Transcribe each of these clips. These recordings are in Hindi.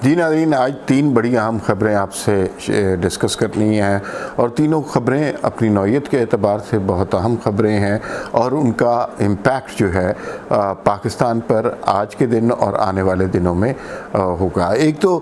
जी नाज़रीन, आज तीन बड़ी अहम ख़बरें आपसे डिस्कस करनी हैं और तीनों ख़बरें अपनी नौइयत के एतबार से बहुत अहम ख़बरें हैं और उनका इम्पैक्ट जो है पाकिस्तान पर आज के दिन और आने वाले दिनों में होगा। एक तो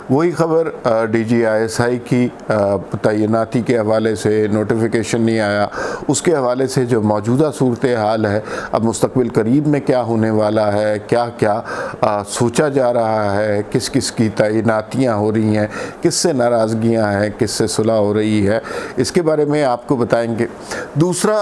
वही ख़बर DGISI की तैनाती के हवाले से नोटिफिकेशन नहीं आया, उसके हवाले से जो मौजूदा सूरत हाल है, अब मुस्तक़बिल करीब में क्या होने वाला है, क्या क्या सोचा जा रहा है, किस किस की तैनातियाँ हो रही हैं, किससे नाराज़गियाँ हैं, किससे सुलह हो रही है, इसके बारे में आपको बताएंगे। दूसरा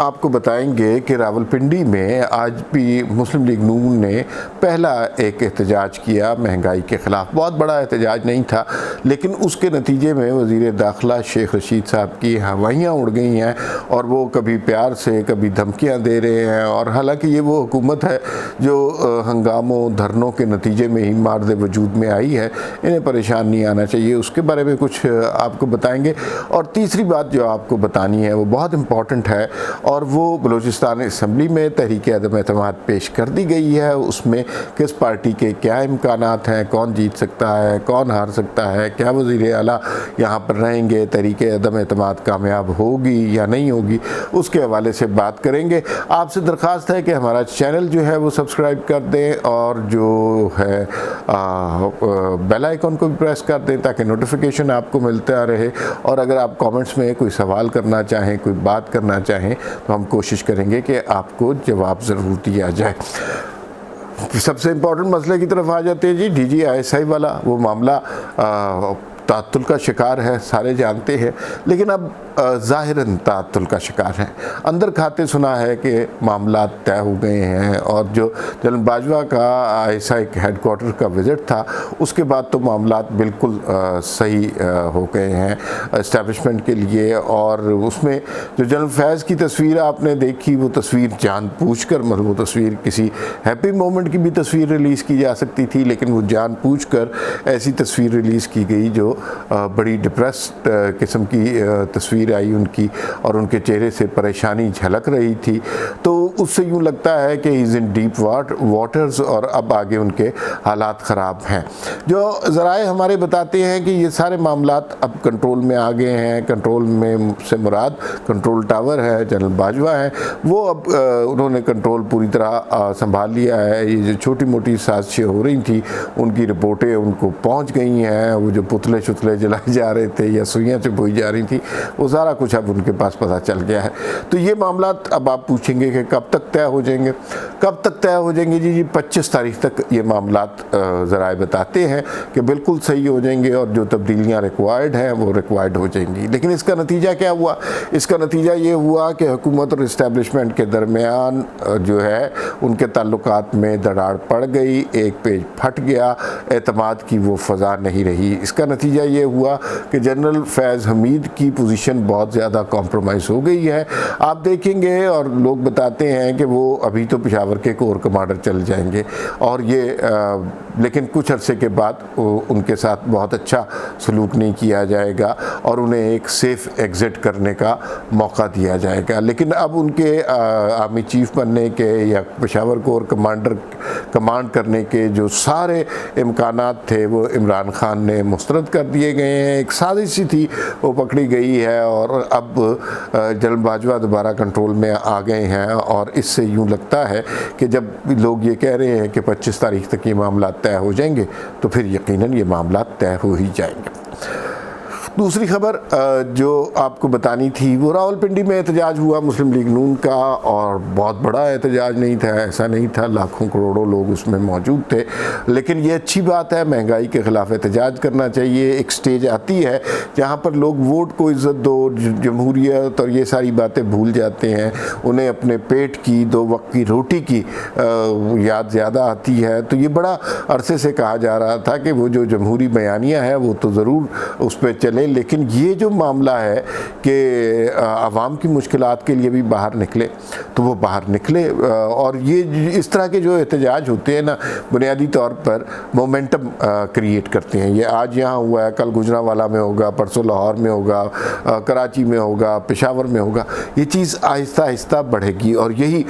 आपको बताएंगे कि रावलपिंडी में आज भी मुस्लिम लीग नून ने पहला एक एहतजाज किया महंगाई के ख़िलाफ़। बहुत बड़ा एहतजाज नहीं था, लेकिन उसके नतीजे में वज़ीर दाखिला शेख रशीद साहब की हवाइयाँ उड़ गई हैं और वो कभी प्यार से कभी धमकियाँ दे रहे हैं। और हालांकि ये वो हुकूमत है जो हंगामों धरनों के नतीजे में ही मार्द वजूद में आई है, इन्हें परेशान नहीं आना चाहिए, उसके बारे में कुछ आपको बताएंगे। और तीसरी बात जो आपको बतानी है वो बहुत इम्पॉर्टेंट है और वो बलूचिस्तान असम्बली में तहरीक अदम एतमाद पेश कर दी गई है। उसमें किस पार्टी के क्या इम्कानात हैं, कौन जीत सकता है, कौन हार सकता है, क्या वज़ीर आला यहाँ पर रहेंगे, तहरीक अदम एतमाद कामयाब होगी या नहीं होगी, उसके हवाले से बात करेंगे। आपसे दरख्वास्त है कि हमारा चैनल जो है वो सब्सक्राइब कर दें और जो है बेल आइकन को भी प्रेस कर दें ताकि नोटिफिकेशन आपको मिलता रहे। और अगर आप कमेंट्स में कोई सवाल करना चाहें, कोई बात करना चाहें, तो हम कोशिश करेंगे कि आपको जवाब ज़रूर दिया जाए। सबसे इम्पोर्टेंट मसले की तरफ आ जाते हैं जी। DGISI वाला वो मामला तातुल का शिकार है, सारे जानते हैं, लेकिन अब ज़ाहिरन तातुल का शिकार है। अंदर खाते सुना है कि मामला तय हो गए हैं और जो जनरल बाजवा का ISI हेडक्वार्टर का विज़िट था उसके बाद तो मामला बिल्कुल सही हो गए हैं इस्टेब्लिशमेंट के लिए। और उसमें जो जनरल फैज़ की तस्वीर आपने देखी, वो तस्वीर जानबूझकर, मतलब वो तस्वीर किसी हैप्पी मोमेंट की भी तस्वीर रिलीज़ की जा सकती थी, लेकिन वो जानबूझकर ऐसी तस्वीर रिलीज़ की गई जो बड़ी डिप्रेस्ड किस्म की तस्वीर आई उनकी और उनके चेहरे से परेशानी झलक रही थी। तो उससे यूँ लगता है कि इज़ इन डीप वाटर्स और अब आगे उनके हालात ख़राब हैं। जो ज़राए हमारे बताते हैं कि ये सारे मामलात अब कंट्रोल में आ गए हैं। कंट्रोल में से मुराद कंट्रोल टावर है, जनरल बाजवा है, वो अब उन्होंने कंट्रोल पूरी तरह संभाल लिया है। ये जो छोटी मोटी साजिशें हो रही थी उनकी रिपोर्टें उनको पहुँच गई हैं। वो जो पुतले शुतले जलाए जा रहे थे या सुइयाँ चुभोई जा रही थी, वो सारा कुछ अब उनके पास पता चल गया है। तो ये मामलात अब आप पूछेंगे कि कब तक तय हो जाएंगे, कब तक तय हो जाएंगे जी 25 तारीख तक ये मामलात ज़राए बताते हैं कि बिल्कुल सही हो जाएंगे और जो तब्दीलियाँ रिक्वायर्ड हैं वो रिक्वायर्ड हो जाएंगी। लेकिन इसका नतीजा क्या हुआ? इसका नतीजा ये हुआ कि हुकूमत और इस्टेब्लिशमेंट के दरमियान जो है उनके ताल्लुकात में दरार पड़ गई, एक पेज फट गया, एतमाद की वो फ़ज़ा नहीं रही। इसका नतीजा ये हुआ कि जनरल फैज़ हमीद की पोजीशन बहुत ज़्यादा कॉम्प्रोमाइज़ हो गई है। आप देखेंगे और लोग बताते हैं कि वो अभी तो पेशावर के कोर कमांडर चल जाएंगे और ये लेकिन कुछ अरसे के बाद उनके साथ बहुत अच्छा सलूक नहीं किया जाएगा और उन्हें एक सेफ़ एग्ज़िट करने का मौका दिया जाएगा। लेकिन अब उनके आर्मी चीफ़ बनने के या पेशावर कोर कमांड करने के जो सारे इम्कानात थे वो इमरान खान ने मुस्तरद कर दिए गए हैं। एक साजिश थी वो पकड़ी गई है और अब जनरल बाजवा दोबारा कंट्रोल में आ गए हैं। और इससे यूँ लगता है कि जब लोग ये कह रहे हैं कि 25 तारीख तक ये मामला तय हो जाएंगे तो फिर यकीनन ये मामला तय हो ही जाएंगे। दूसरी खबर जो आपको बतानी थी वो रावलपिंडी में एहतजाज हुआ मुस्लिम लीग नून का और बहुत बड़ा एहतजाज नहीं था, ऐसा नहीं था लाखों करोड़ों लोग उसमें मौजूद थे। लेकिन ये अच्छी बात है, महंगाई के ख़िलाफ़ एहतजाज करना चाहिए। एक स्टेज आती है जहाँ पर लोग वोट को इज़्ज़त दो, जमहूरियत और ये सारी बातें भूल जाते हैं, उन्हें अपने पेट की 2 वक्त की रोटी की याद ज़्यादा आती है। तो ये बड़ा अरसे से कहा जा रहा था कि वो जो जमहूरी बयानियाँ हैं वो तो ज़रूर उस पर चले, लेकिन ये जो मामला है कि आवाम की मुश्किलात के लिए भी बाहर निकले तो वो बाहर निकले। और ये इस तरह के जो एहतजाज होते हैं ना, बुनियादी तौर पर मोमेंटम क्रिएट करते हैं। ये आज यहाँ हुआ है, कल गुजरांवाला में होगा, परसों लाहौर में होगा, कराची में होगा, पेशावर में होगा। ये चीज़ आहिस्ता आहिस्ता बढ़ेगी और यही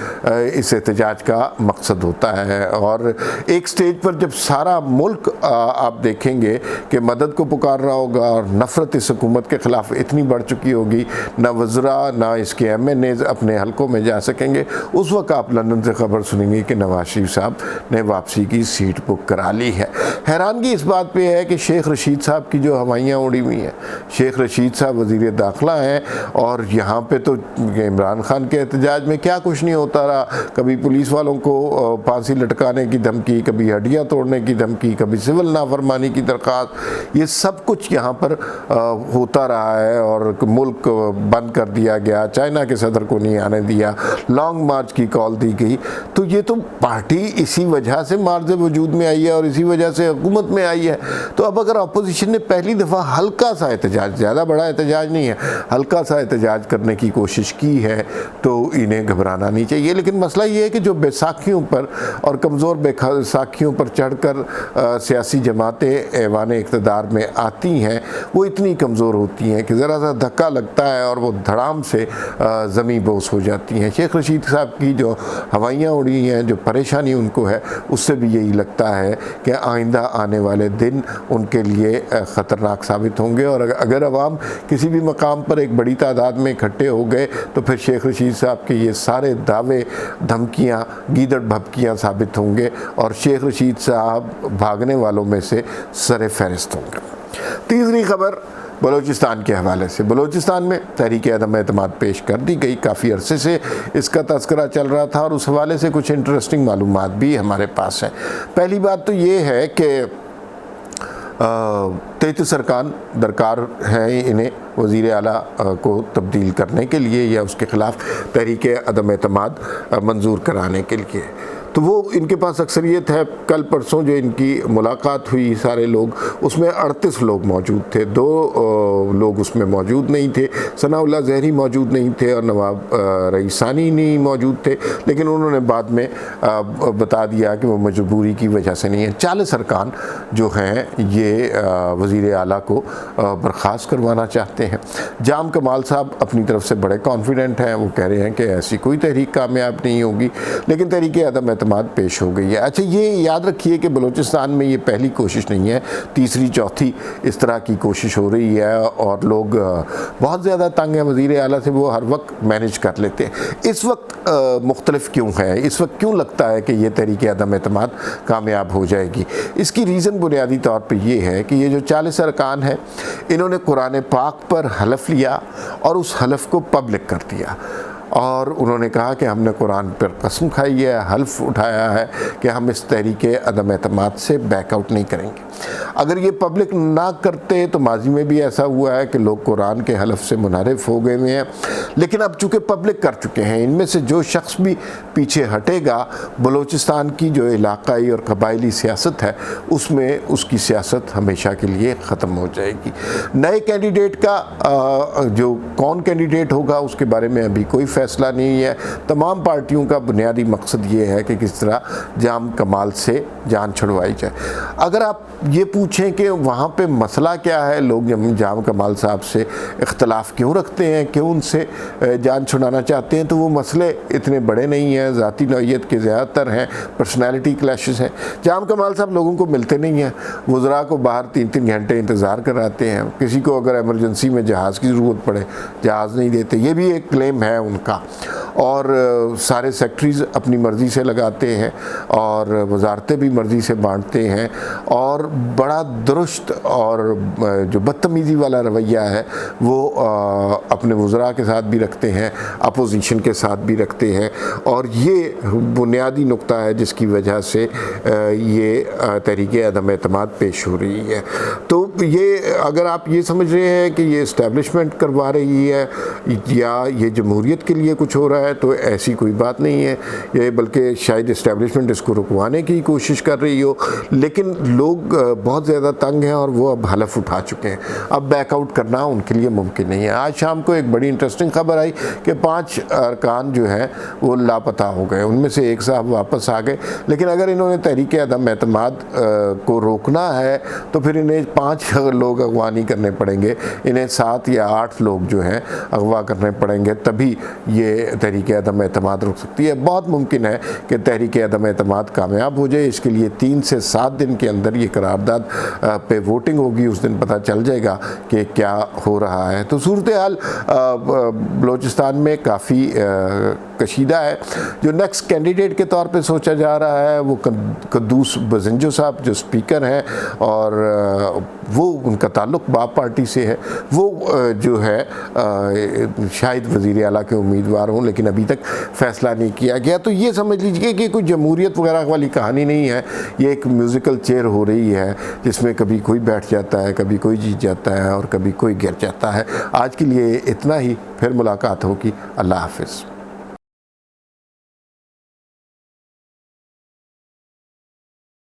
इस एहतजाज का मकसद होता है। और एक स्टेज पर जब सारा मुल्क आप देखेंगे कि मदद को पुकार रहा होगा और नफ़रत इस हुकूमत के ख़िलाफ़ इतनी बढ़ चुकी होगी, ना वज़रा ना इसके MNAs अपने हलकों में जा सकेंगे, उस वक्त आप लंदन से ख़बर सुनेंगे कि नवाज शरीफ साहब ने वापसी की सीट बुक करा ली है। हैरानगी इस बात पे है कि शेख रशीद साहब की जो हवाइयाँ उड़ी हुई हैं, शेख रशीद साहब वज़ीर दाखिला हैं और यहाँ पे तो इमरान खान के एहतजाज में क्या कुछ नहीं होता रहा। कभी पुलिस वालों को फांसी लटकाने की धमकी, कभी हड्डियाँ तोड़ने की धमकी, कभी सिविल नाफरमानी की दरख्वास्त, ये सब कुछ यहाँ पर होता रहा है। और मुल्क बंद कर दिया गया, चाइना के सदर को नहीं आने दिया, लॉन्ग मार्च की कॉल दी गई। तो ये तो पार्टी इसी वजह से मार्ज वजूद में आई है और इसी वजह से हुकूमत में आई है। तो अब अगर अपोजिशन ने पहली दफ़ा हल्का सा एहतजाज, ज़्यादा बड़ा एहतजाज नहीं है, हल्का सा एहतजाज करने की कोशिश की है तो इन्हें घबराना नहीं चाहिए। लेकिन मसला ये है कि जो बैसाखियों पर और कमज़ोर बैसाखियों पर चढ़कर सियासी जमातें ऐवान इक़्तिदार में आती हैं, वो इतनी कमज़ोर होती हैं कि ज़रा सा धक्का लगता है और वो धड़ाम से ज़मीं बोस हो जाती हैं। शेख रशीद साहब की जो हवाइयाँ उड़ी हैं, जो परेशानी उनको है, उससे भी यही लगता है कि आइंदा आने वाले दिन उनके लिए ख़तरनाक साबित होंगे। और अगर अवाम किसी भी मकाम पर एक बड़ी तादाद में इकट्ठे हो गए तो फिर शेख रशीद साहब के ये सारे दावे, धमकियाँ, गीदड़ भभकियाँ साबित होंगे और शेख रशीद साहब भागने वालों में से सरे फहरिस्त होंगे। तीसरी खबर बलूचिस्तान के हवाले से। बलूचिस्तान में तहरीक अदम एतमाद पेश कर दी गई, काफ़ी अरसे से इसका तज़किरा चल रहा था और उस हवाले से कुछ इंटरेस्टिंग मालूमात भी हमारे पास है। पहली बात तो ये है कि 33 अरकान दरकार है इन्हें वज़ीर आला को तब्दील करने के लिए या उसके ख़िलाफ़ तहरीक अदम एतमाद मंजूर कराने के लिए। तो वो इनके पास अक्सरियत है। कल परसों जो इनकी मुलाकात हुई सारे लोग, उसमें 38 लोग मौजूद थे, 2 लोग उसमें मौजूद नहीं थे। सनाउल्लाह ज़हरी मौजूद नहीं थे और नवाब रईसानी नहीं मौजूद थे, लेकिन उन्होंने बाद में बता दिया कि वो मजबूरी की वजह से नहीं है। 40 अरकान जो हैं ये वज़ीर आला को बर्खास्त करवाना चाहते हैं। जाम कमाल साहब अपनी तरफ से बड़े कॉन्फिडेंट हैं, वो कह रहे हैं कि ऐसी कोई तहरीक कामयाब नहीं होगी, लेकिन तहरीक अदम एतमाद पेश हो गई है। अच्छा, ये याद रखिए कि बलूचिस्तान में ये पहली कोशिश नहीं है, तीसरी चौथी इस तरह की कोशिश हो रही है और लोग बहुत ज़्यादा तंग हैं वज़ीर आला से, वो हर वक्त मैनेज कर लेते हैं। इस वक्त मुख्तलिफ क्यों है, इस वक्त क्यों लगता है कि ये तहरीक अदम एतमाद कामयाब हो जाएगी? इसकी रीज़न बुनियादी तौर पर ये है कि ये जो 40 अरकान हैं, इन्होंने कुरान पाक पर हलफ लिया और उस हलफ को पब्लिक कर दिया और उन्होंने कहा कि हमने कुरान पर कसम खाई है, हल्फ उठाया है कि हम इस तहरीक अदम एतमाद से बैकआउट नहीं करेंगे। अगर ये पब्लिक ना करते तो माजी में भी ऐसा हुआ है कि लोग कुरान के हलफ से मुनहरिफ हो गए हुए हैं, लेकिन अब चूँकि पब्लिक कर चुके हैं, इनमें से जो शख्स भी पीछे हटेगा, बलूचिस्तान की जो इलाकाई और कबायली सियासत है उसमें उसकी सियासत हमेशा के लिए ख़त्म हो जाएगी। नए कैंडिडेट का जो कौन कैंडिडेट होगा उसके बारे में अभी कोई फैसला नहीं है। तमाम पार्टियों का बुनियादी मकसद ये है कि किस तरह जाम कमाल से जान छुड़वाई जाए। अगर आप ये पूछें कि वहाँ पे मसला क्या है, लोग जाम कमाल साहब से इख्तलाफ क्यों रखते हैं, क्यों उनसे जान छुड़ाना चाहते हैं, तो वो मसले इतने बड़े नहीं हैं, ज़ाती नौइयत के ज़्यादातर हैं, पर्सनैलिटी क्लैशेस हैं। जाम कमाल साहब लोगों को मिलते नहीं हैं, वज़रा को बाहर 3-3 घंटे इंतज़ार कराते हैं, किसी को अगर एमरजेंसी में जहाज़ की ज़रूरत पड़े जहाज़ नहीं देते, ये भी एक क्लेम है उनका। और सारे सेक्रेटरीज़ अपनी मर्ज़ी से लगाते हैं और वजारतें भी मर्ज़ी से बांटते हैं और बड़ा दुरुस्त और जो बदतमीज़ी वाला रवैया है वो अपने वज़रा के साथ भी रखते हैं, अपोजिशन के साथ भी रखते हैं। और ये बुनियादी नुक्ता है जिसकी वजह से ये तहरीक अदम एतमाद पेश हो रही है। तो ये अगर आप ये समझ रहे हैं कि ये इस्टेब्लिशमेंट करवा रही है या ये जमहूरियत के लिए कुछ हो रहा है, तो ऐसी कोई बात नहीं है। ये बल्कि शायद इस्टेब्लिशमेंट इसको रुकवाने की कोशिश कर रही हो, लेकिन लोग बहुत ज़्यादा तंग हैं और वो अब हलफ उठा चुके हैं। अब बैकआउट करना उनके लिए मुमकिन नहीं है। आज शाम को एक बड़ी इंटरेस्टिंग खबर आई कि 5 अरकान जो हैं वो लापता हो गए, उनमें से एक साहब वापस आ गए। लेकिन अगर इन्होंने तहरीक अदम एतमाद को रोकना है तो फिर इन्हें 5 लोग अगवा नहीं करने पड़ेंगे, इन्हें 7 या 8 लोग जो हैं अगवा करने पड़ेंगे, तभी ये तहरीक अदम एतमाद रुक सकती है। बहुत मुमकिन है कि तहरीक अदम एतमाद कामयाब हो जाए। इसके लिए 3 से 7 दिन के अंदर ये करारदाद पे वोटिंग होगी, उस दिन पता चल जाएगा कि क्या हो रहा है। तो सूरत हाल बलूचिस्तान में काफ़ी कशीदा है। जो नेक्स्ट कैंडिडेट के तौर पे सोचा जा रहा है वो कद्दूस बज़ंजो साहब जो स्पीकर हैं, और वो उनका ताल्लुक़ बाप पार्टी से है। वो जो है शायद वज़ीर आला के उम्मीदवार हों, लेकिन अभी तक फ़ैसला नहीं किया गया। तो ये समझ लीजिए कि कोई जमहूरियत वगैरह वाली कहानी नहीं है, ये एक म्यूज़िकल चेयर हो रही है जिसमें कभी कोई बैठ जाता है, कभी कोई जीत जाता है और कभी कोई गिर जाता है। आज के लिए इतना ही, फिर मुलाकात होगी। अल्लाह हाफ़िज़।